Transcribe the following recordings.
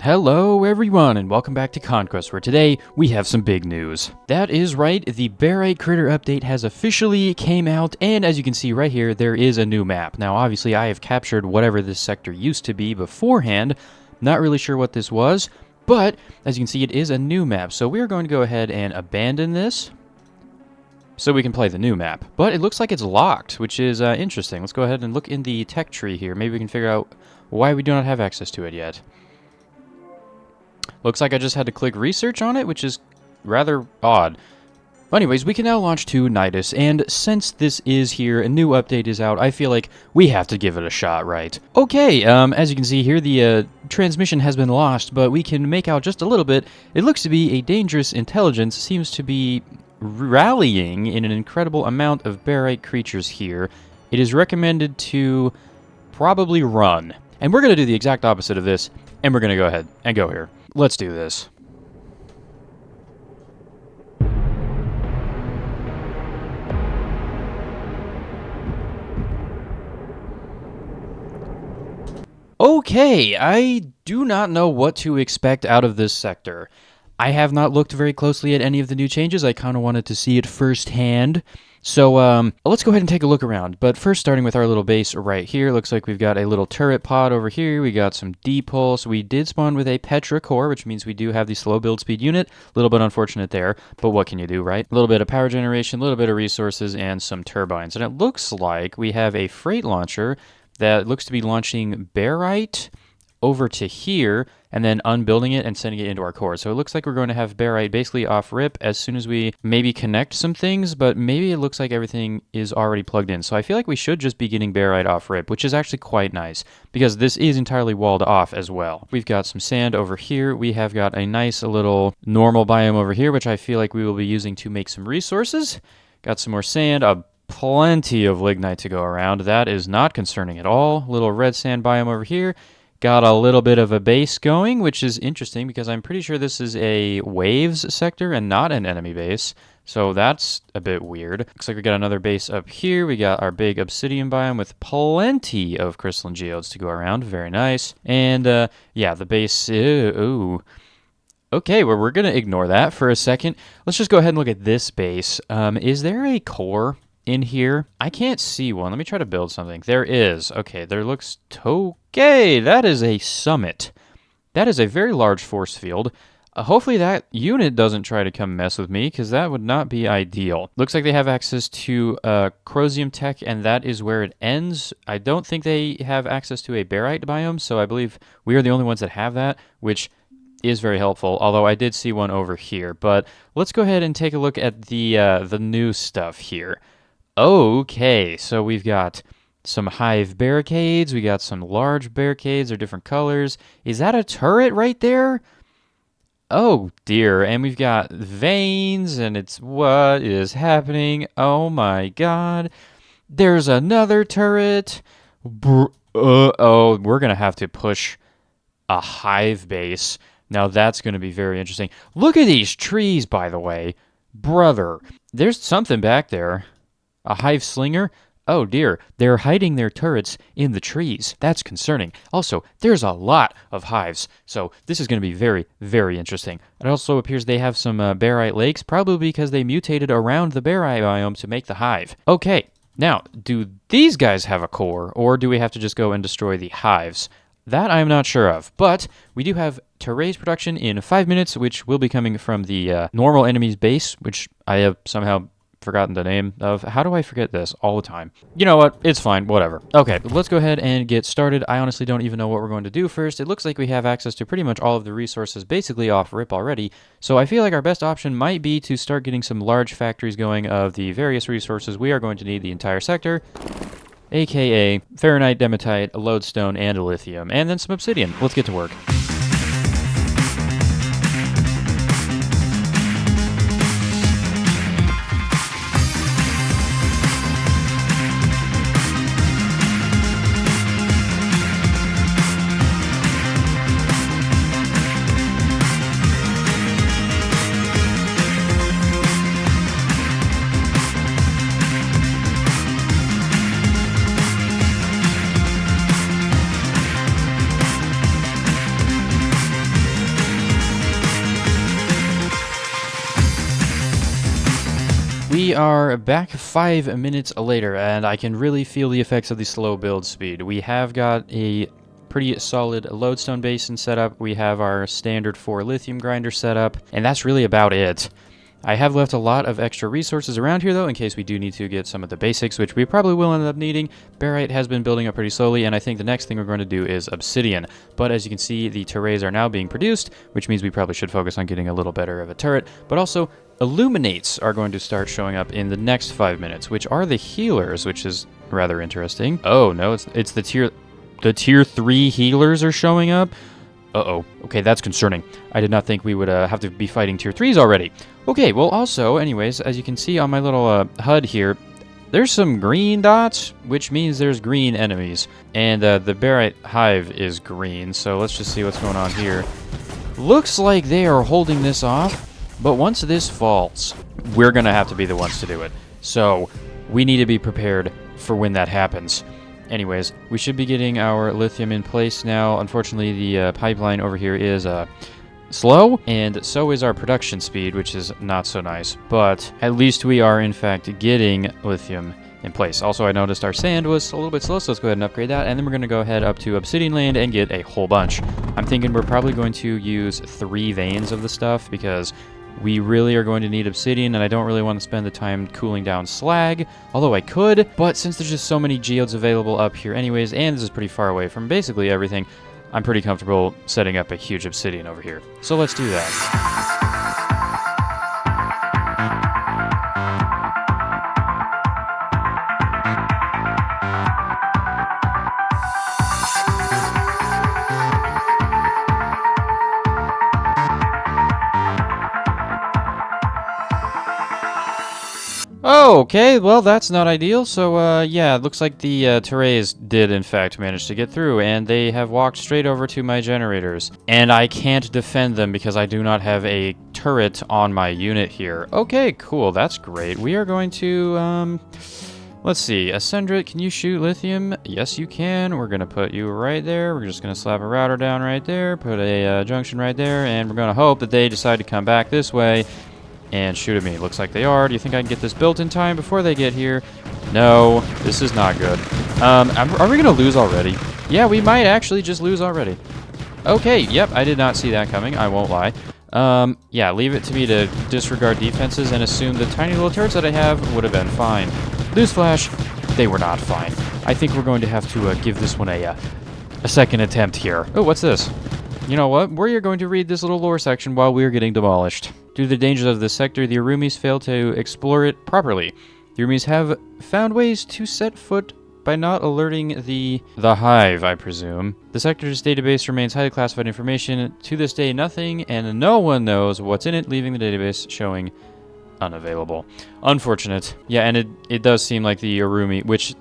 Hello everyone and welcome back to Conquest, where today we have some big news. That is right, the Barite Critter update has officially came out, and as you can see right here, there is a new map. Now obviously I have captured whatever this sector used to be beforehand, not really sure what this was, but as you can see it is a new map, so we are going to go ahead and abandon this so we can play the new map. But it looks like it's locked, which is interesting. Let's go ahead and look in the tech tree here. Maybe we can figure out why we do not have access to it yet. Looks like I just had to click research on it, which is rather odd. Anyways, we can now launch to Nidus, and since this is here, a new update is out, I feel like we have to give it a shot, right? Okay, as you can see here, the transmission has been lost, but we can make out just a little bit. It looks to be a dangerous intelligence, seems to be rallying in an incredible amount of Barite creatures here. It is recommended to probably run. And we're going to do the exact opposite of this, and we're going to go ahead and go here. Let's do this. Okay, I do not know what to expect out of this sector. I have not looked very closely at any of the new changes. I kind of wanted to see it firsthand. So, let's go ahead and take a look around. But first, starting with our little base right here, looks like we've got a little turret pod over here. We got some D-pulse. We did spawn with a Petra core, which means we do have the slow build speed unit. A little bit unfortunate there, but what can you do, right? A little bit of power generation, a little bit of resources, and some turbines. And it looks like we have a freight launcher that looks to be launching Barite over to here, and then unbuilding it and sending it into our core. So it looks like we're going to have Barite basically off rip as soon as we maybe connect some things, but maybe it looks like everything is already plugged in. So I feel like we should just be getting Barite off rip, which is actually quite nice, because this is entirely walled off as well. We've got some sand over here. We have got a nice little normal biome over here, which I feel like we will be using to make some resources. Got some more sand, plenty of lignite to go around. That is not concerning at all. Little red sand biome over here. Got a little bit of a base going, which is interesting because I'm pretty sure this is a waves sector and not an enemy base. So that's a bit weird. Looks like we got another base up here. We got our big obsidian biome with plenty of crystalline geodes to go around. Very nice. And yeah, the base, ooh. Okay, well, we're going to ignore that for a second. Let's just go ahead and look at this base. Is there a core in here? I can't see one. Let me try to build something. There is. Okay, there looks... Okay, that is a summit. That is a very large force field. Hopefully that unit doesn't try to come mess with me, because that would not be ideal. Looks like they have access to Crosium tech, and that is where it ends. I don't think they have access to a Barite biome, so I believe we are the only ones that have that, which is very helpful, although I did see one over here. But let's go ahead and take a look at the new stuff here. Okay, so we've got some hive barricades. We got some large barricades. They're different colors. Is that a turret right there? Oh dear, and we've got veins, and it's what is happening? Oh my god. There's another turret. Oh, we're going to have to push a hive base. Now that's going to be very interesting. Look at these trees, by the way. Brother, there's something back there. A hive slinger? Oh dear, they're hiding their turrets in the trees. That's concerning. Also, there's a lot of hives, so this is going to be very, very interesting. It also appears they have some Barite lakes, probably because they mutated around the Barite biome to make the hive. Okay, now, do these guys have a core, or do we have to just go and destroy the hives? That I'm not sure of, but we do have to raise production in 5 minutes, which will be coming from the normal enemy's base, which I have somehow forgotten the name of. How do I forget this all the time? You know what? It's fine. Whatever. Okay, let's go ahead and get started. I honestly don't even know what we're going to do first. It looks like we have access to pretty much all of the resources basically off rip already, so I feel like our best option might be to start getting some large factories going of the various resources we are going to need the entire sector, aka Fahrenheit, Dematite, lodestone, and lithium, and then some obsidian. Let's get to work. are back 5 minutes later, and I can really feel the effects of the slow build speed. We have got a pretty solid lodestone basin set up. We have our standard 4 lithium grinder set up, and that's really about it. I have left a lot of extra resources around here, though, in case we do need to get some of the basics, which we probably will end up needing. Barite has been building up pretty slowly, and I think the next thing we're going to do is obsidian. But as you can see, the turrets are now being produced, which means we probably should focus on getting a little better of a turret. But also, illuminates are going to start showing up in the next 5 minutes, which are the healers, which is rather interesting. Oh, no, it's the tier 3 healers are showing up? Uh-oh. Okay, that's concerning. I did not think we would have to be fighting tier 3s already. Okay, well, also, anyways, as you can see on my little HUD here, there's some green dots, which means there's green enemies. And the Barite Hive is green, so let's just see what's going on here. Looks like they are holding this off, but once this falls, we're going to have to be the ones to do it. So, we need to be prepared for when that happens. Anyways, we should be getting our lithium in place now. Unfortunately, the pipeline over here is slow, and so is our production speed, which is not so nice. But at least we are, in fact, getting lithium in place. Also, I noticed our sand was a little bit slow, so let's go ahead and upgrade that. And then we're going to go ahead up to Obsidian Land and get a whole bunch. I'm thinking we're probably going to use 3 veins of the stuff, because we really are going to need obsidian, and I don't really want to spend the time cooling down slag, although I could, but since there's just so many geodes available up here anyways, and this is pretty far away from basically everything, I'm pretty comfortable setting up a huge obsidian over here. So let's do that. Okay, well, that's not ideal. So, yeah, it looks like the Terrays did, in fact, manage to get through, and they have walked straight over to my generators. And I can't defend them because I do not have a turret on my unit here. Okay, cool, that's great. We are going to, let's see. Ascendra, can you shoot lithium? Yes, you can. We're going to put you right there. We're just going to slap a router down right there, put a junction right there, and we're going to hope that they decide to come back this way and shoot at me. Looks like they are. Do you think I can get this built in time before they get here? No, this is not good. Are we going to lose already? Yeah, we might actually just lose already. Okay, yep, I did not see that coming. I won't lie. Yeah, leave it to me to disregard defenses and assume the tiny little turrets that I have would have been fine. Newsflash, they were not fine. I think we're going to have to give this one a second attempt here. Oh, what's this? You know what? We're going to read this little lore section while we're getting demolished. Due to the dangers of this sector, the Arumis failed to explore it properly. The Arumis have found ways to set foot by not alerting the Hive, I presume. The sector's database remains highly classified information. To this day, nothing and no one knows what's in it, leaving the database showing unavailable. Unfortunate. Yeah, and it does seem like the Arumi, which,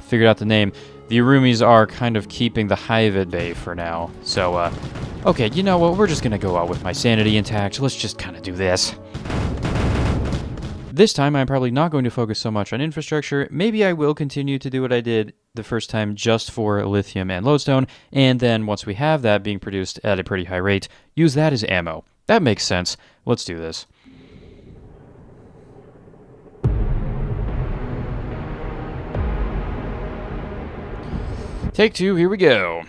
figured out the name. The Arumis are kind of keeping the Hive at bay for now. So, okay, you know what? We're just going to go out with my sanity intact. Let's just kind of do this. This time, I'm probably not going to focus so much on infrastructure. Maybe I will continue to do what I did the first time just for lithium and lodestone. And then once we have that being produced at a pretty high rate, use that as ammo. That makes sense. Let's do this. Take 2, here we go.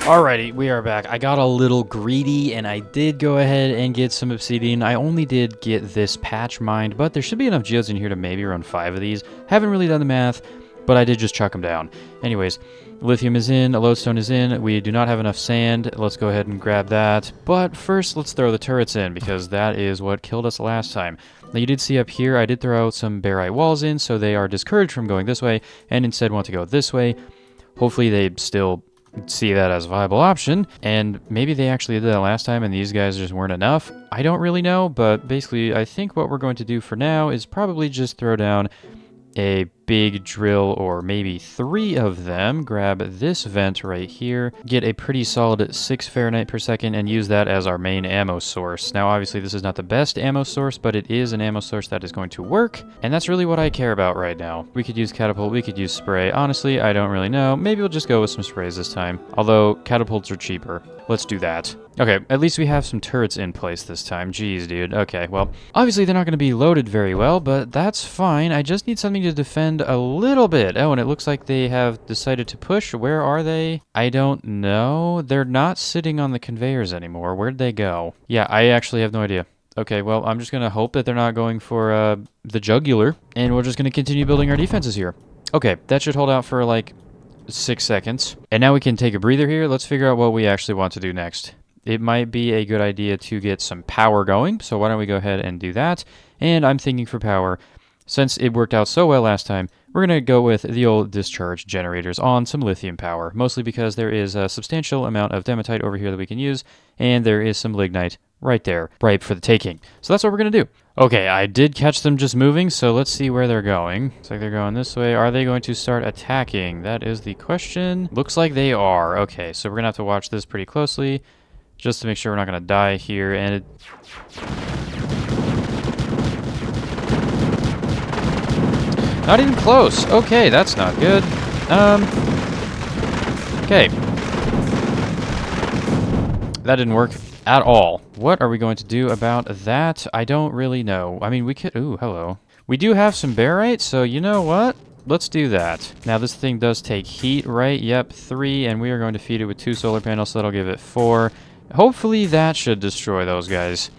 Alrighty, we are back. I got a little greedy, and I did go ahead and get some obsidian. I only did get this patch mined, but there should be enough geodes in here to maybe run 5 of these. Haven't really done the math, but I did just chuck them down. Anyways, lithium is in, lodestone is in. We do not have enough sand. Let's go ahead and grab that. But first, let's throw the turrets in, because that is what killed us last time. Now, you did see up here, I did throw some barite walls in, so they are discouraged from going this way, and instead want to go this way. Hopefully, they still see that as a viable option. And maybe they actually did that last time and these guys just weren't enough. I don't really know, but basically I think what we're going to do for now is probably just throw down a big drill, or maybe 3 of them, grab this vent right here, get a pretty solid 6 Fahrenheit per second, and use that as our main ammo source. Now, obviously, this is not the best ammo source, but it is an ammo source that is going to work, and that's really what I care about right now. We could use catapult, we could use spray. Honestly, I don't really know. Maybe we'll just go with some sprays this time, although catapults are cheaper. Let's do that. Okay, at least we have some turrets in place this time. Jeez, dude. Okay, well, obviously they're not going to be loaded very well, but that's fine. I just need something to defend a little bit. Oh, and it looks like they have decided to push. Where are they? I don't know. They're not sitting on the conveyors anymore. Where'd they go? Yeah, I actually have no idea. Okay, well, I'm just going to hope that they're not going for the jugular, and we're just going to continue building our defenses here. Okay, that should hold out for like 6 seconds. And now we can take a breather here. Let's figure out what we actually want to do next. It might be a good idea to get some power going, so why don't we go ahead and do that? And I'm thinking for power, since it worked out so well last time, we're going to go with the old discharge generators on some lithium power, mostly because there is a substantial amount of dematite over here that we can use, and there is some lignite right there, ripe for the taking. So that's what we're going to do. Okay, I did catch them just moving, so let's see where they're going. Looks like they're going this way. Are they going to start attacking? That is the question. Looks like they are. Okay, so we're going to have to watch this pretty closely, just to make sure we're not going to die here, and it... Not even close. Okay, that's not good. Okay. That didn't work at all. What are we going to do about that? I don't really know. I mean, we could... Ooh, hello. We do have some barite, so you know what? Let's do that. Now, this thing does take heat, right? Yep, 3, and we are going to feed it with 2 solar panels, so that'll give it 4. Hopefully that should destroy those guys,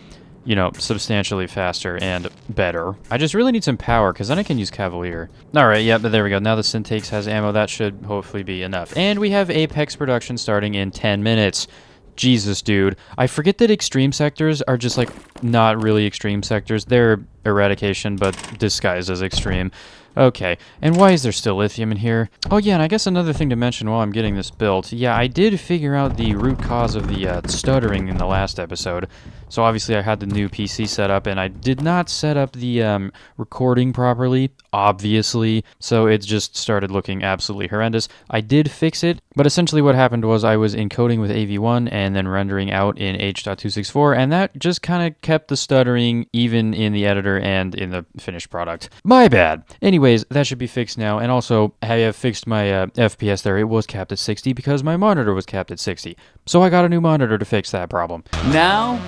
you know, substantially faster and better. I just really need some power, because then I can use Cavalier. Alright, yep, but there we go. Now the Syntakes has ammo. That should hopefully be enough. And we have Apex production starting in 10 minutes. Jesus, dude. I forget that extreme sectors are just, like, not really extreme sectors. They're eradication, but disguised as extreme. Okay, and why is there still lithium in here? Oh yeah, and I guess another thing to mention while I'm getting this built. Yeah, I did figure out the root cause of the stuttering in the last episode. So obviously I had the new PC set up, and I did not set up the recording properly, obviously. So it just started looking absolutely horrendous. I did fix it, but essentially what happened was I was encoding with AV1 and then rendering out in H.264, and that just kind of kept the stuttering even in the editor and in the finished product. My bad. Anyways, that should be fixed now, and also I have fixed my FPS there. It was capped at 60 because my monitor was capped at 60. So I got a new monitor to fix that problem. Now,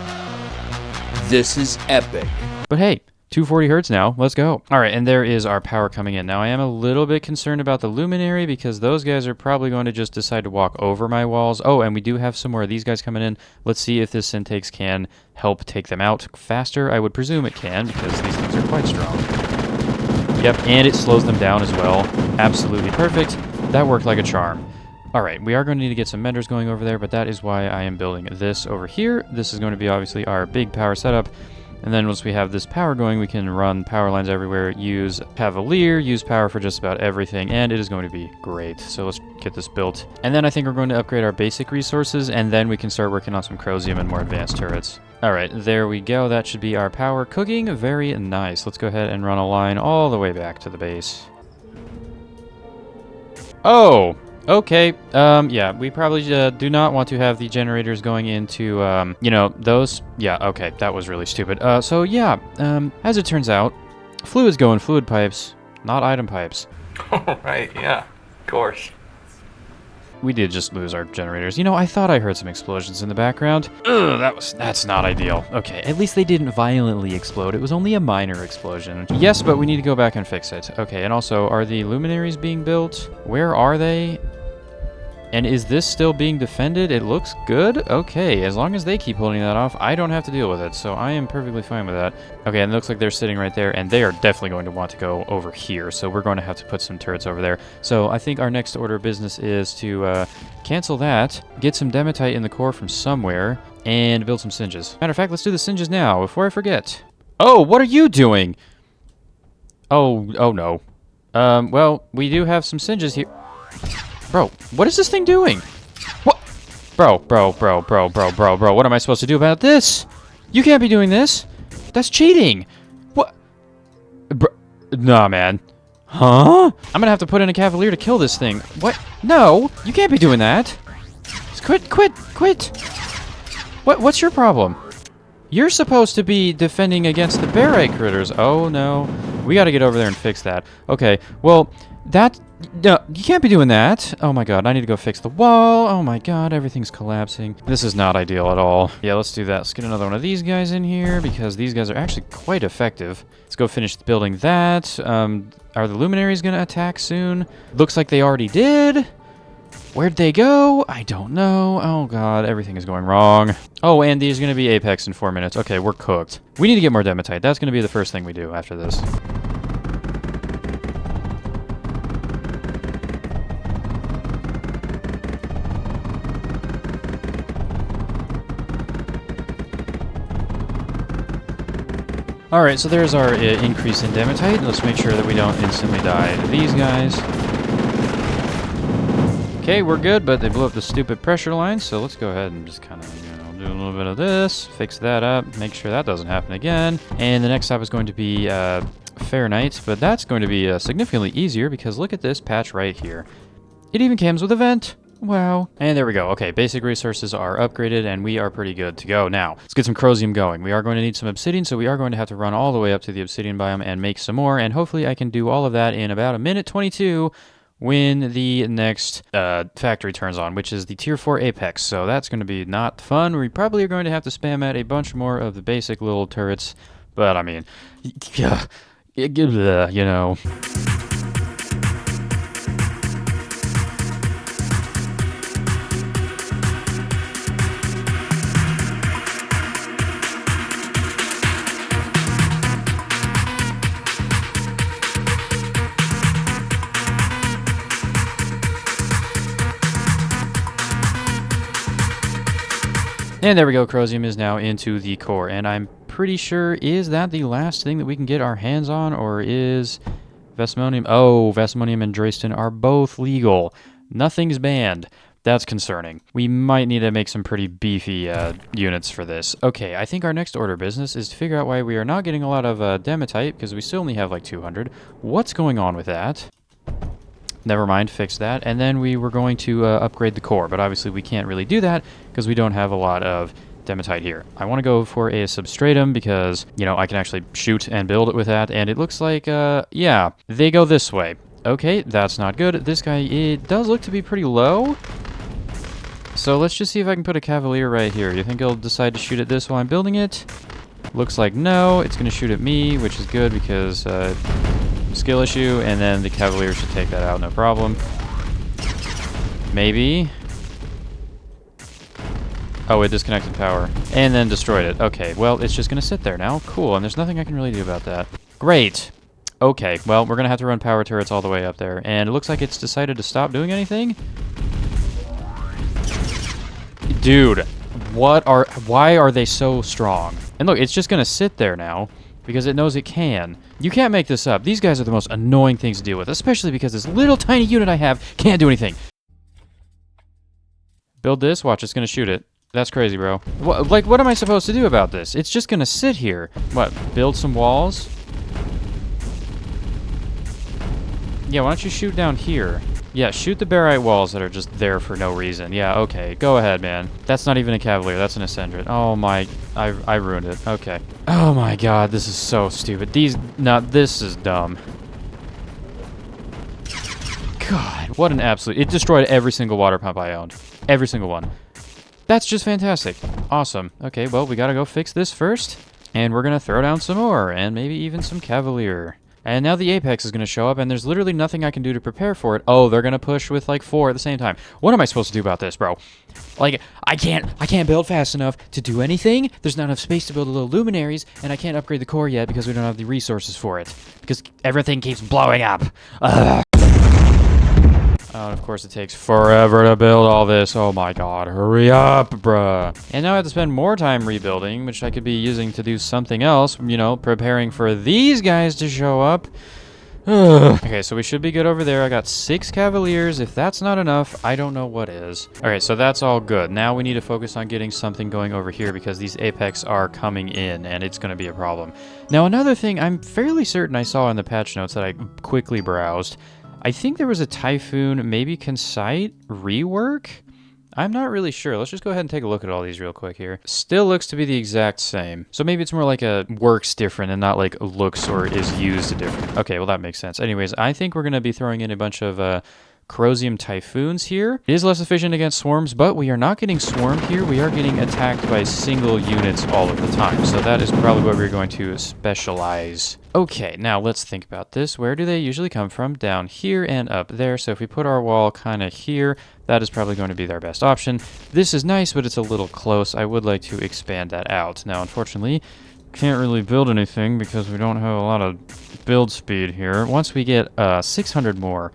this is epic. But hey, 240 hertz now. Let's go. All right, and there is our power coming in. Now, I am a little bit concerned about the luminary because those guys are probably going to just decide to walk over my walls. Oh, and we do have some more of these guys coming in. Let's see if this Syntakes can help take them out faster. I would presume it can because these things are quite strong. Yep, and it slows them down as well. Absolutely perfect. That worked like a charm. All right, we are going to need to get some menders going over there, but that is why I am building this over here. This is going to be obviously our big power setup. And then once we have this power going, we can run power lines everywhere, use Cavalier, use power for just about everything, and it is going to be great. So let's get this built. And then I think we're going to upgrade our basic resources, and then we can start working on some Chrozium and more advanced turrets. All right, there we go. That should be our power cooking. Very nice. Let's go ahead and run a line all the way back to the base. Oh! Okay, yeah, we probably do not want to have the generators going into, you know, those. Yeah, okay, that was really stupid. So yeah, as it turns out, fluids go in fluid pipes, not item pipes. Oh, right, yeah, of course. We did just lose our generators. You know, I thought I heard some explosions in the background. Ugh, that's not ideal. Okay, at least they didn't violently explode. It was only a minor explosion. Yes, but we need to go back and fix it. Okay, and also, are the luminaries being built? Where are they? And is this still being defended? It looks good? Okay, as long as they keep holding that off, I don't have to deal with it, so I am perfectly fine with that. Okay, and it looks like they're sitting right there, and they are definitely going to want to go over here, so we're going to have to put some turrets over there. So I think our next order of business is to cancel that, get some dematite in the core from somewhere, and build some singes. Matter of fact, let's do the singes now, before I forget. Oh, what are you doing? Oh no. Well, we do have some singes here. Bro, what is this thing doing? Bro. What am I supposed to do about this? You can't be doing this. That's cheating. What? Bro. Nah, man. Huh? I'm gonna have to put in a cavalier to kill this thing. What? No, you can't be doing that. Just quit. What's your problem? You're supposed to be defending against the Barite critters. Oh, no. We gotta get over there and fix that. Okay, well, no, you can't be doing that. Oh my god, I need to go fix the wall. Oh my god, everything's collapsing. This is not ideal at all. Yeah, let's do that. Let's get another one of these guys in here because these guys are actually quite effective. Let's go finish building that. Are the luminaries gonna attack soon? Looks like they already did. Where'd they go? I don't know. Oh god, everything is going wrong. Oh, and there's gonna be Apex in 4 minutes. Okay, we're cooked. We need to get more Dematite. That's gonna be the first thing we do after this. Alright, so there's our increase in Dematite. Let's make sure that we don't instantly die to these guys. Okay, we're good, but they blew up the stupid pressure line, so let's go ahead and just kind of, do a little bit of this, fix that up, make sure that doesn't happen again. And the next stop is going to be Fair Nights, but that's going to be significantly easier because look at this patch right here. It even comes with a vent. Wow. And there we go. Okay, basic resources are upgraded, and we are pretty good to go. Now, let's get some Chromium going. We are going to need some obsidian, so we are going to have to run all the way up to the obsidian biome and make some more, and hopefully I can do all of that in about 1:22 when the next factory turns on, which is the Tier 4 Apex. So that's going to be not fun. We probably are going to have to spam at a bunch more of the basic little turrets, but I mean, yeah, you know. And there we go, Chromium is now into the core, and I'm pretty sure, is that the last thing that we can get our hands on, or is Vesmonium? Oh, Vesmonium and Dreyston are both legal. Nothing's banned. That's concerning. We might need to make some pretty beefy units for this. Okay, I think our next order of business is to figure out why we are not getting a lot of Dematite, because we still only have like 200. What's going on with that? Never mind, fix that. And then we were going to upgrade the core, but obviously we can't really do that because we don't have a lot of Dematite here. I want to go for a substratum because, you know, I can actually shoot and build it with that, and it looks like, yeah, they go this way. Okay, that's not good. This guy, it does look to be pretty low. So let's just see if I can put a Cavalier right here. You think he'll decide to shoot at this while I'm building it? Looks like no. It's going to shoot at me, which is good because skill issue, and then the Cavalier should take that out, no problem. Maybe. Oh, it disconnected power. And then destroyed it. Okay, well, it's just going to sit there now. Cool, and there's nothing I can really do about that. Great. Okay, well, we're going to have to run power turrets all the way up there, and it looks like it's decided to stop doing anything. Dude, why are they so strong? And look, it's just going to sit there now because it knows it can. You can't make this up. These guys are the most annoying things to deal with, especially because this little tiny unit I have can't do anything. Build this, watch, it's going to shoot it. That's crazy, bro. What am I supposed to do about this? It's just going to sit here. What, build some walls? Yeah, why don't you shoot down here? Yeah, shoot the barite walls that are just there for no reason. Yeah, okay. Go ahead, man. That's not even a Cavalier. That's an Ascendant. Oh, my. I ruined it. Okay. Oh, my God. This is so stupid. This is dumb. God, what an absolute... It destroyed every single water pump I owned. Every single one. That's just fantastic. Awesome. Okay, well, we gotta go fix this first. And we're gonna throw down some more. And maybe even some Cavalier. And now the Apex is going to show up, and there's literally nothing I can do to prepare for it. Oh, they're going to push with, like, 4 at the same time. What am I supposed to do about this, bro? Like, I can't build fast enough to do anything. There's not enough space to build the little luminaries, and I can't upgrade the core yet because we don't have the resources for it. Because everything keeps blowing up. Ugh. Oh, and of course it takes forever to build all this. Oh my god, hurry up, bruh. And now I have to spend more time rebuilding, which I could be using to do something else, you know, preparing for these guys to show up. Okay, so we should be good over there. I got 6 Cavaliers. If that's not enough, I don't know what is. Okay, so that's all good. Now we need to focus on getting something going over here because these Apex are coming in, and it's going to be a problem. Now, another thing I'm fairly certain I saw in the patch notes that I quickly browsed, I think there was a Typhoon, maybe Concite rework? I'm not really sure. Let's just go ahead and take a look at all these real quick here. Still looks to be the exact same. So maybe it's more like a works different and not like looks or is used different. Okay, well that makes sense. Anyways, I think we're going to be throwing in a bunch of Corrosium Typhoons here. It is less efficient against swarms, but we are not getting swarmed here. We are getting attacked by single units all of the time. So that is probably what we're going to specialize. Okay, now let's think about this. Where do they usually come from? Down here and up there. So if we put our wall kind of here, that is probably going to be our best option. This is nice, but it's a little close. I would like to expand that out. Now, unfortunately, can't really build anything because we don't have a lot of build speed here. Once we get 600 more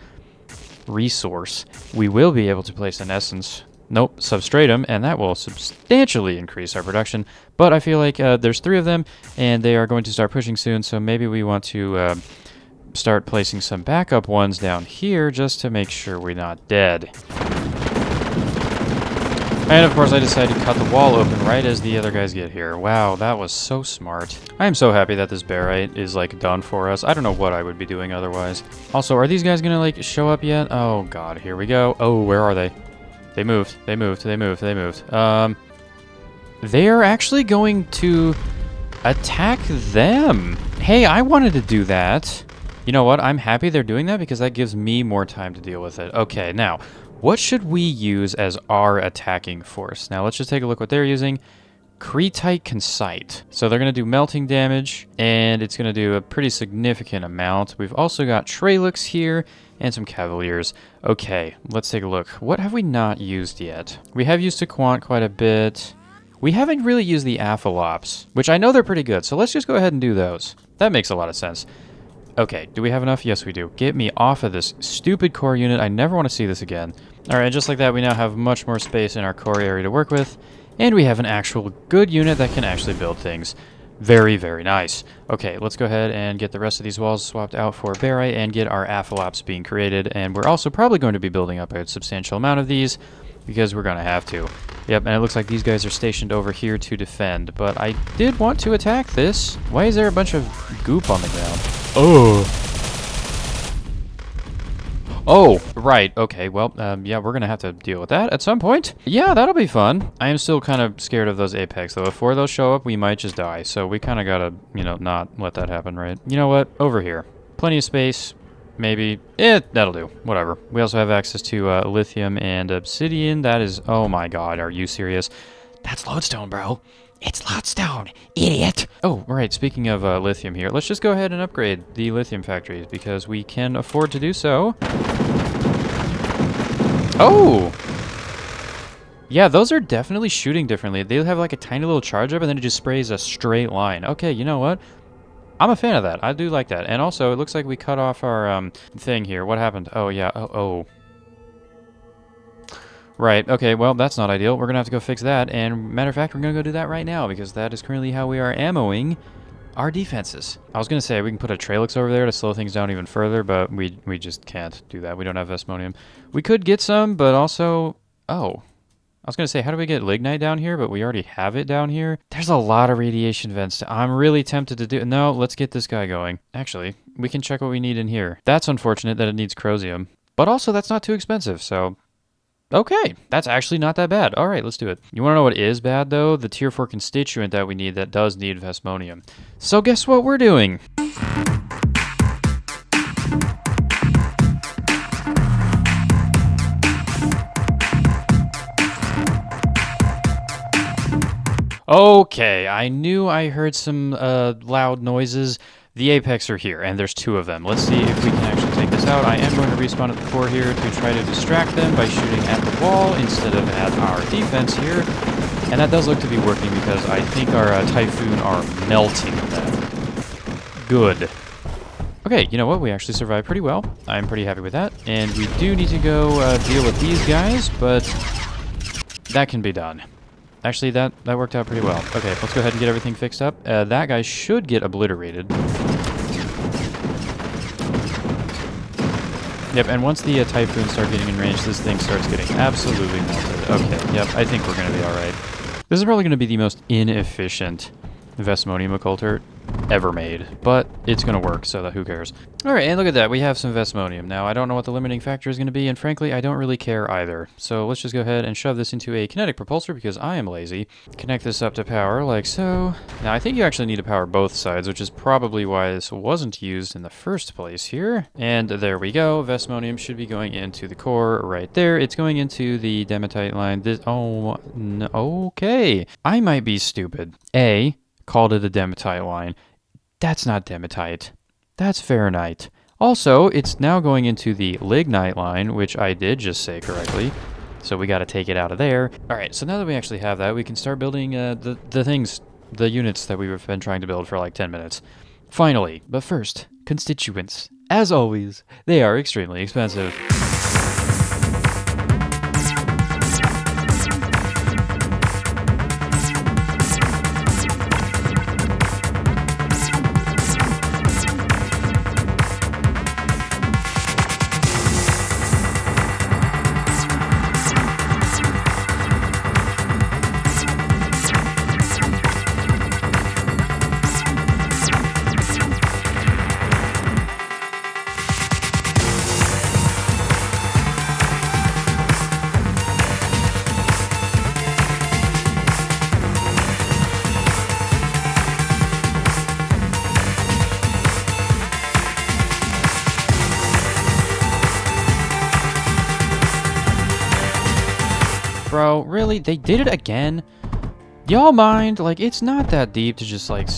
resource, we will be able to place an essence, substratum, and that will substantially increase our production. But I feel like there's 3 of them, and they are going to start pushing soon, so maybe we want to start placing some backup ones down here just to make sure we're not dead. And of course I decided to cut the wall open right as the other guys get here. Wow, that was so smart. I am so happy that this barite is like done for us. I don't know what I would be doing otherwise. Also, are these guys gonna like show up yet? Oh god, here we go. Oh, where are they? They moved. They moved. They moved. They moved. They are actually going to attack them. Hey, I wanted to do that. You know what? I'm happy they're doing that because that gives me more time to deal with it. Okay, now, what should we use as our attacking force? Now, let's just take a look what they're using. Cretite Concite. So they're going to do melting damage, and it's going to do a pretty significant amount. We've also got Tralux here, and some Cavaliers. Okay, let's take a look. What have we not used yet? We have used Sequant quite a bit. We haven't really used the Aphalops, which I know they're pretty good, so let's just go ahead and do those. That makes a lot of sense. Okay, do we have enough? Yes, we do. Get me off of this stupid core unit. I never want to see this again. All right, just like that, we now have much more space in our core area to work with, and we have an actual good unit that can actually build things. Very, very nice. Okay, let's go ahead and get the rest of these walls swapped out for barite and get our Aphalops being created, and we're also probably going to be building up a substantial amount of these because we're going to have to. Yep, and it looks like these guys are stationed over here to defend, but I did want to attack this. Why is there a bunch of goop on the ground? Oh, right. Okay, well, yeah, we're going to have to deal with that at some point. Yeah, that'll be fun. I am still kind of scared of those Apex, though. If 4 of those show up, we might just die. So we kind of got to, not let that happen, right? You know what? Over here. Plenty of space. Maybe. That'll do. Whatever. We also have access to lithium and obsidian. That is... Oh, my God. Are you serious? That's lodestone, bro. It's lodestone, idiot. Oh, right. Speaking of lithium here, let's just go ahead and upgrade the lithium factories because we can afford to do so. Oh! Yeah, those are definitely shooting differently. They have like a tiny little charge up and then it just sprays a straight line. Okay, you know what? I'm a fan of that. I do like that. And also, it looks like we cut off our thing here. What happened? Oh, yeah. Oh. Right, okay, well, that's not ideal. We're going to have to go fix that, and matter of fact, we're going to go do that right now, because that is currently how we are ammoing our defenses. I was going to say we can put a Tralix over there to slow things down even further, but we just can't do that. We don't have Vesmonium. We could get some, but also... Oh. I was going to say, how do we get Lignite down here, but we already have it down here? There's a lot of radiation vents. I'm really tempted to do... No, let's get this guy going. Actually, we can check what we need in here. That's unfortunate that it needs Corrosium, but also that's not too expensive, so... Okay, that's actually not that bad. All right, let's do it. You want to know what is bad, though? The tier 4 constituent that we need that does need Vesmonium. So guess what we're doing? Okay, I knew I heard some loud noises. The Apex are here, and there's 2 of them. Let's see if we can actually take this out. I am going to respawn at the core here to try to distract them by shooting at the wall instead of at our defense here. And that does look to be working because I think our Typhoon are melting them. Good. Okay, you know what? We actually survived pretty well. I'm pretty happy with that. And we do need to go deal with these guys, but that can be done. Actually, that worked out pretty well. Okay, let's go ahead and get everything fixed up. That guy should get obliterated. Yep, and once the typhoons start getting in range, this thing starts getting absolutely melted. Okay, yep, I think we're going to be alright. This is probably going to be the most inefficient Vesmonium occulter ever made, but it's going to work, so that who cares. Alright, and look at that, we have some Vesmonium. Now, I don't know what the limiting factor is going to be, and frankly, I don't really care either. So let's just go ahead and shove this into a kinetic propulsor, because I am lazy. Connect this up to power, like so. Now, I think you actually need to power both sides, which is probably why this wasn't used in the first place here. And there we go, Vesmonium should be going into the core right there. It's going into the Dematite line. This, oh, no, okay. I might be stupid. Called it a Dematite line. That's not Dematite. That's Fahrenheit. Also, it's now going into the Lignite line, which I did just say correctly. So we got to take it out of there. All right, so now that we actually have that, we can start building the units that we've been trying to build for like 10 minutes. Finally, but first, constituents. As always, they are extremely expensive. Bro, really? They did it again? Y'all mind? Like, it's not that deep to just, like,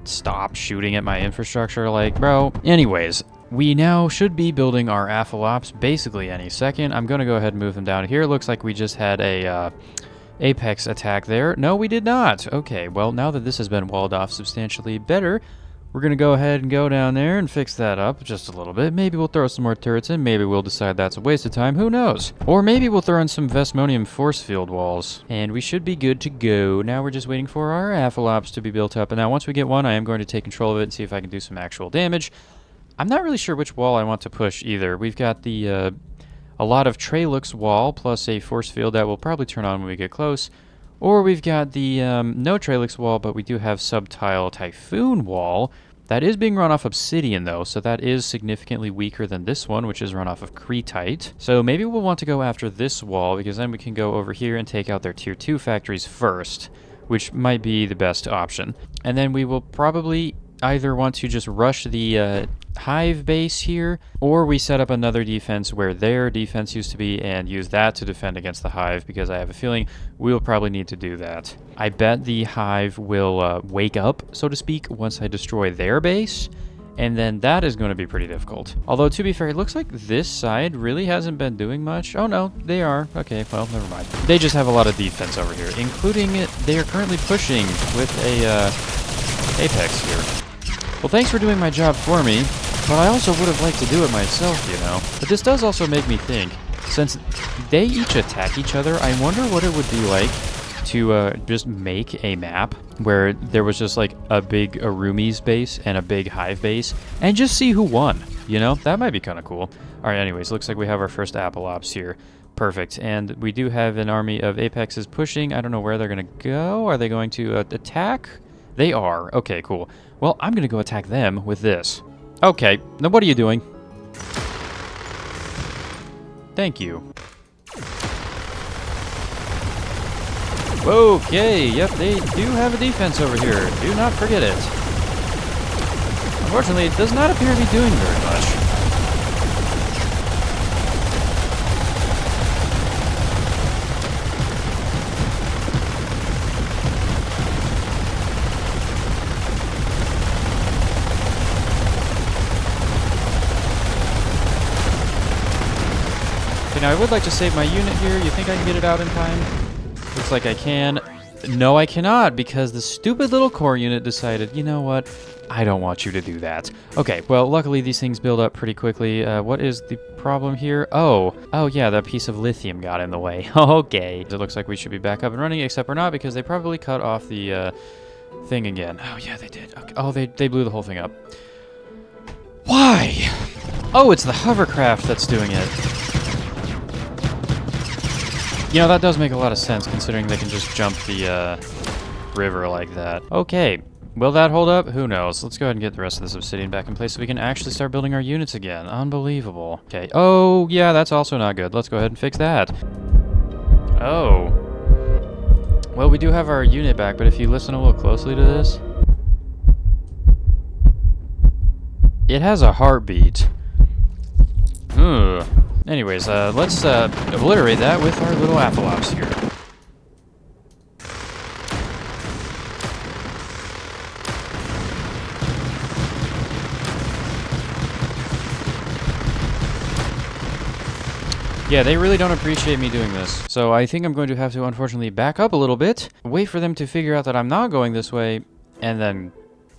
stop shooting at my infrastructure. Like, bro. Anyways, we now should be building our Aphalops basically any second. I'm going to go ahead and move them down here. Looks like we just had a apex attack there. No, we did not. Okay, well, now that this has been walled off substantially better, we're going to go ahead and go down there and fix that up just a little bit. Maybe we'll throw some more turrets in. Maybe we'll decide that's a waste of time. Who knows? Or maybe we'll throw in some Vesmonium force field walls. And we should be good to go. Now we're just waiting for our Aphalops to be built up. And now once we get one, I am going to take control of it and see if I can do some actual damage. I'm not really sure which wall I want to push either. We've got the a lot of Tralux wall plus a force field that will probably turn on when we get close. Or we've got the no Tralux wall, but we do have Subtile Typhoon wall. That is being run off Obsidian, though, so that is significantly weaker than this one, which is run off of Cretite. So maybe we'll want to go after this wall, because then we can go over here and take out their Tier 2 factories first, which might be the best option. And then we will probably either want to just rush the Hive base here, or we set up another defense where their defense used to be and use that to defend against the Hive, because I have a feeling we'll probably need to do that. I bet the Hive will wake up, so to speak, once I destroy their base, and then that is going to be pretty difficult. Although, to be fair, it looks like this side really hasn't been doing much. Oh no, they are. Okay, well, never mind. They just have a lot of defense over here, including they are currently pushing with a Apex here. Well, thanks for doing my job for me, but I also would have liked to do it myself, you know. But this does also make me think, since they each attack each other, I wonder what it would be like to just make a map where there was just like a big Arumis base and a big Hive base, and just see who won, you know? That might be kind of cool. All right, anyways, looks like we have our first Aphalops here. Perfect, and we do have an army of Apexes pushing. I don't know where they're going to go. Are they going to attack? They are. Okay, cool. Well, I'm going to go attack them with this. Okay, now what are you doing? Thank you. Okay, yep, they do have a defense over here. Do not forget it. Unfortunately, it does not appear to be doing very much. Now, I would like to save my unit here. You think I can get it out in time? Looks like I can. No, I cannot, because the stupid little core unit decided, you know what? I don't want you to do that. Okay, well, luckily these things build up pretty quickly. What is the problem here? Oh, yeah, that piece of lithium got in the way. Okay. It looks like we should be back up and running, except we're not, because they probably cut off the thing again. Oh, yeah, they did. Okay. Oh, they blew the whole thing up. Why? Oh, it's the hovercraft that's doing it. You know, that does make a lot of sense, considering they can just jump the river like that. Okay, will that hold up? Who knows? Let's go ahead and get the rest of this obsidian back in place so we can actually start building our units again. Unbelievable. Okay, oh, yeah, that's also not good. Let's go ahead and fix that. Oh. Well, we do have our unit back, but if you listen a little closely to this, it has a heartbeat. Anyways, let's obliterate that with our little Athalops here. Yeah, they really don't appreciate me doing this. So I think I'm going to have to unfortunately back up a little bit, wait for them to figure out that I'm not going this way, and then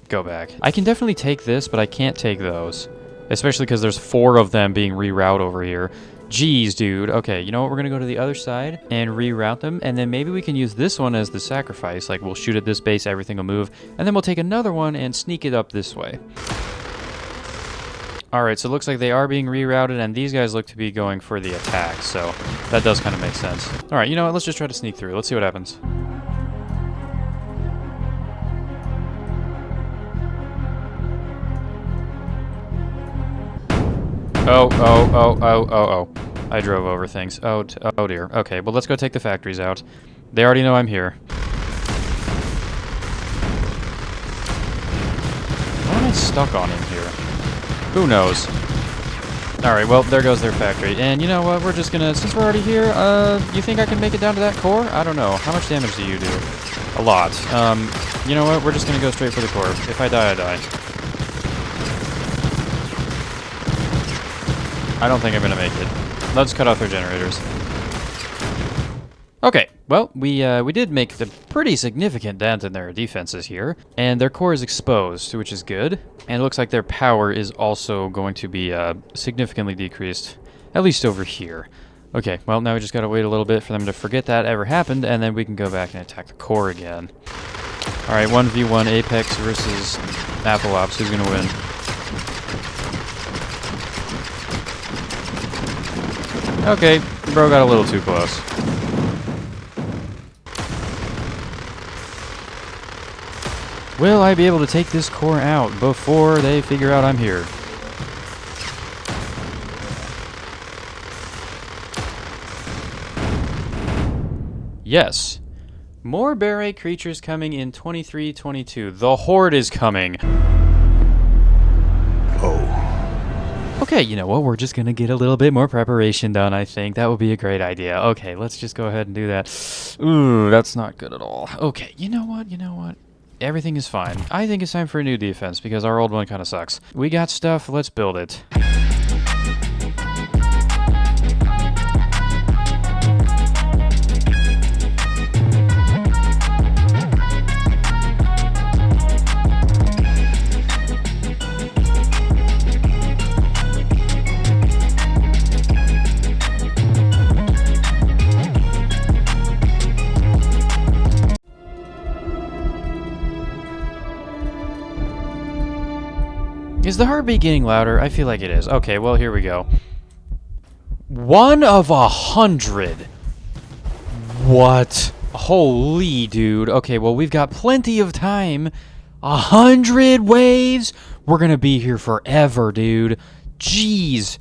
go back. I can definitely take this, but I can't take those. Especially because there's 4 of them being rerouted over here. Jeez, dude. Okay, you know what? We're going to go to the other side and reroute them, and then maybe we can use this one as the sacrifice. Like, we'll shoot at this base, everything will move, and then we'll take another one and sneak it up this way. Alright, so it looks like they are being rerouted, and these guys look to be going for the attack, so that does kind of make sense. Alright, you know what? Let's just try to sneak through. Let's see what happens. Oh. I drove over things. Oh dear. Okay, well, let's go take the factories out. They already know I'm here. Why am I stuck on him here? Who knows? Alright, well, there goes their factory. And you know what? We're just gonna, since we're already here, you think I can make it down to that core? I don't know. How much damage do you do? A lot. You know what? We're just gonna go straight for the core. If I die, I die. I don't think I'm gonna make it. Let's cut off their generators. Okay, well, we did make the pretty significant dent in their defenses here, and their core is exposed, which is good. And it looks like their power is also going to be significantly decreased, at least over here. Okay, well, now we just gotta wait a little bit for them to forget that ever happened, and then we can go back and attack the core again. Alright, 1v1 Apex versus Athalops. Who's gonna win? Okay, bro got a little too close. Will I be able to take this core out before they figure out I'm here? Yes. More Barite creatures coming in 23-22. The horde is coming. Okay, you know what? We're just going to get a little bit more preparation done, I think. That would be a great idea. Okay, let's just go ahead and do that. Ooh, that's not good at all. Okay, you know what? Everything is fine. I think it's time for a new defense because our old one kind of sucks. We got stuff. Let's build it. Is the heartbeat getting louder? I feel like it is. Okay, well, here we go. 1 of 100. What? Holy dude. Okay, well, we've got plenty of time. 100 waves? We're gonna be here forever, dude. Jeez.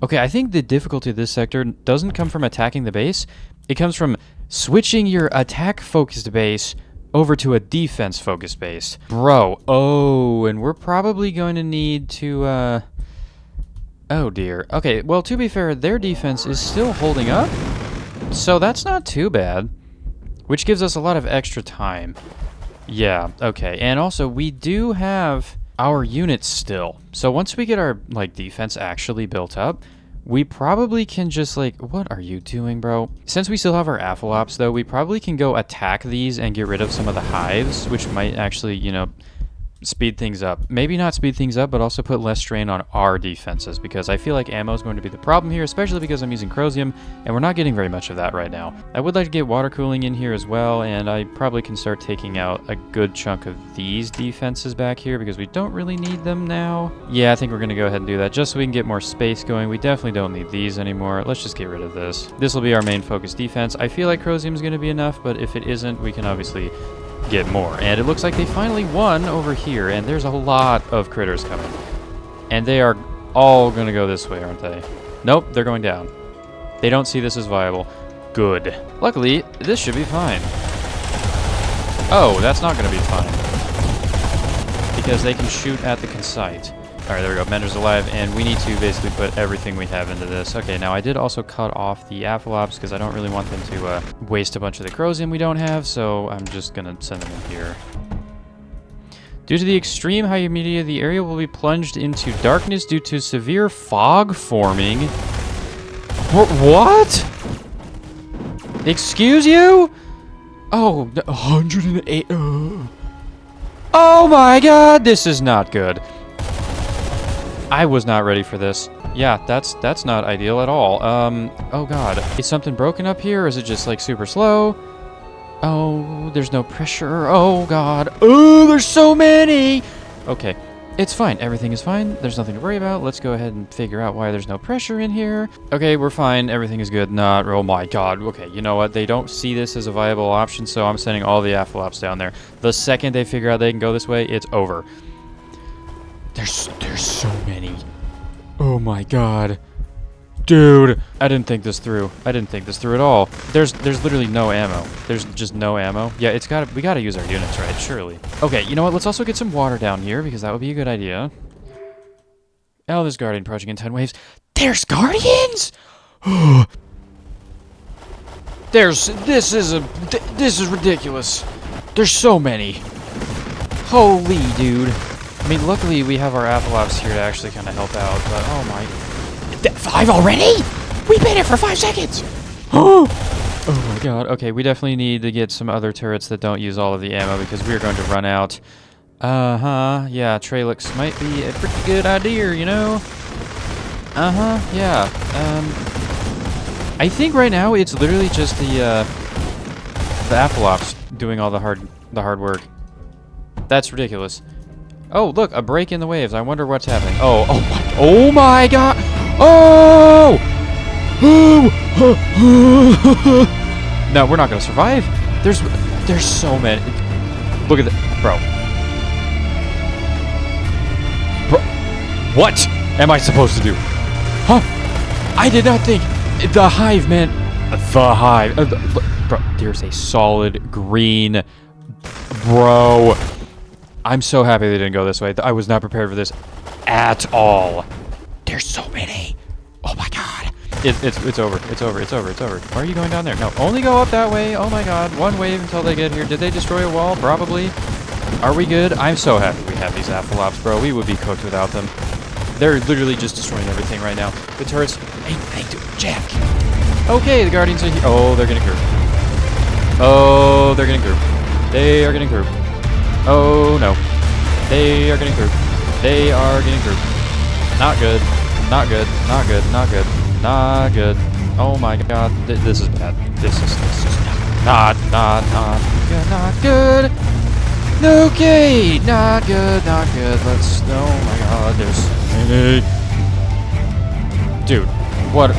Okay, I think the difficulty of this sector doesn't come from attacking the base. It comes from switching your attack-focused base over to a defense-focused base. Bro, oh, and we're probably going to need to, oh dear. Okay, well, to be fair, their defense is still holding up, so that's not too bad, which gives us a lot of extra time. Yeah, okay, and also, we do have our units still, so once we get our, like, defense actually built up, we probably can just, like, what are you doing, bro? Since we still have our Athalops, though, we probably can go attack these and get rid of some of the hives, which might actually, you know, speed things up. Maybe not speed things up, but also put less strain on our defenses, because I feel like ammo is going to be the problem here, especially because I'm using Crosium, and we're not getting very much of that right now. I would like to get water cooling in here as well, and I probably can start taking out a good chunk of these defenses back here, because we don't really need them now. Yeah, I think we're going to go ahead and do that, just so we can get more space going. We definitely don't need these anymore. Let's just get rid of this. This will be our main focus defense. I feel like Crosium is going to be enough, but if it isn't, we can obviously get more. And it looks like they finally won over here, and there's a lot of critters coming. And they are all gonna go this way, aren't they? Nope, they're going down. They don't see this as viable. Good. Luckily, this should be fine. Oh, that's not gonna be fine. Because they can shoot at the concite. Alright, there we go. Mender's alive, and we need to basically put everything we have into this. Okay, now I did also cut off the Apholops because I don't really want them to waste a bunch of the Crosium we don't have, so I'm just gonna send them in here. Due to the extreme high humidity, the area will be plunged into darkness due to severe fog forming. What? Excuse you? Oh, 108. Oh my god, this is not good. I was not ready for this. Yeah, that's not ideal at all. Oh god. Is something broken up here, or is it just, like, super slow? Oh, there's no pressure. Oh god. Oh, there's so many! Okay, it's fine. Everything is fine. There's nothing to worry about. Let's go ahead and figure out why there's no pressure in here. Okay, we're fine. Everything is good. Not, oh my god. Okay, you know what? They don't see this as a viable option, so I'm sending all the Apholops down there. The second they figure out they can go this way, it's over. There's so many. Oh my god. Dude, I didn't think this through. I didn't think this through at all. There's literally no ammo. There's just no ammo. Yeah, we gotta use our units, right? Surely. Okay, you know what? Let's also get some water down here, because that would be a good idea. Oh, there's Guardian approaching in 10 waves. There's Guardians? This is ridiculous. There's so many. Holy dude. I mean, luckily we have our Apholops here to actually kind of help out, but oh my... 5 already? We've been here for 5 seconds! Oh my god. Okay, we definitely need to get some other turrets that don't use all of the ammo, because we are going to run out. Uh-huh, yeah, Tralix might be a pretty good idea, you know? Uh-huh, yeah. I think right now it's literally just the Apholops doing all the hard work. That's ridiculous. Oh, look, a break in the waves. I wonder what's happening. Oh my god! Oh! No, we're not gonna survive. There's so many. Look at that, bro. What am I supposed to do? Huh? I did not think the hive meant the hive. Bro, there's a solid green, bro. I'm so happy they didn't go this way. I was not prepared for this at all. There's so many. Oh my god. It's over. It's over. It's over. It's over. Why are you going down there? No, only go up that way. Oh my god. One wave until they get here. Did they destroy a wall? Probably. Are we good? I'm so happy we have these Apholops, bro. We would be cooked without them. They're literally just destroying everything right now. The turrets. Hey, Jack. Okay, the Guardians are here. Oh, they're getting grouped. Oh, they're getting grouped. They are getting grouped. Oh no. They are getting grouped. They are getting grouped. Not good. Not good. Not good. Not good. Not good. Oh my god. This is bad. This is not good. Okay. Not good. Not good. Let's. Oh my god. There's. Dude. What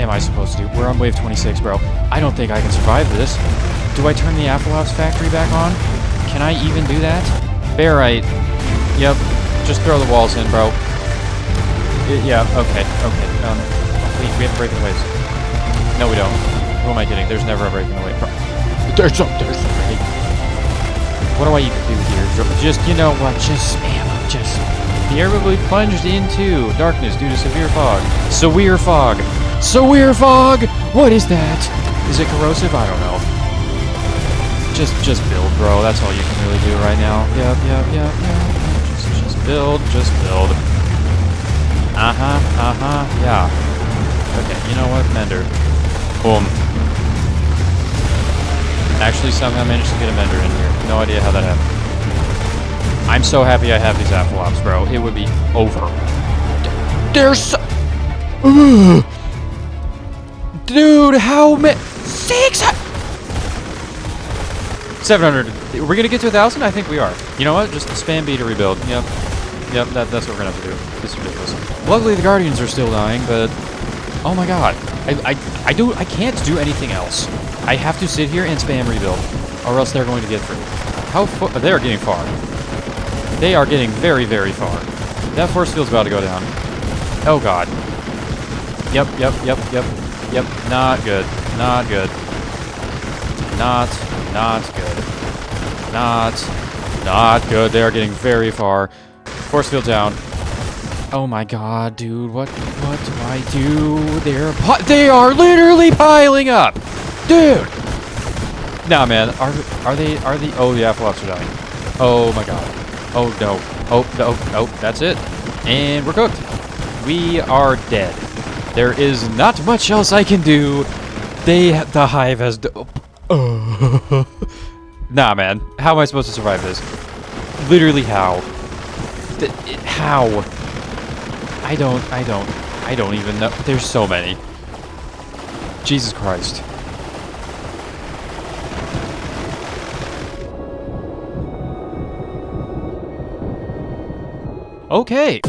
am I supposed to do? We're on wave 26, bro. I don't think I can survive this. Do I turn the Apholops factory back on? Can I even do that? Barite. Yep. Just throw the walls in, bro. Yeah, okay. We have to break the waves. No, we don't. Who am I kidding? There's never a break in the wave. There's a break. What do I even do here? Just, you know what? Just spam them. Just. The air will be plunged into darkness due to severe fog. Severe fog. Severe fog! What is that? Is it corrosive? I don't know. Just build, bro. That's all you can really do right now. Yep. Just build. Yeah. Okay, you know what? Mender. Boom. Actually, somehow managed to get a Mender in here. No idea how that happened. I'm so happy I have these Athalops, bro. It would be over. There's so... Dude, how many... 600... 700. We're gonna get to 1,000? I think we are. You know what? Just spam B to rebuild. Yep. Yep, that's what we're gonna have to do. This is ridiculous. Luckily, the Guardians are still dying, but... Oh my god. I can't do anything else. I have to sit here and spam rebuild, or else they're going to get through. How far? They are getting far. They are getting very, very far. That force field's about to go down. Oh god. Yep. Not good. Not good. Not good. Not good. They are getting very far. Force field down. Oh my god, dude. What do I do? They are literally piling up. Dude. Nah, man. Are they oh, the Athalops are dying. Oh my god. Oh no. Oh no. Oh, that's it. And we're cooked. We are dead. There is not much else I can do. The hive has Nah, man. How am I supposed to survive this? Literally how? How? I don't even know. There's so many. Jesus Christ. Okay.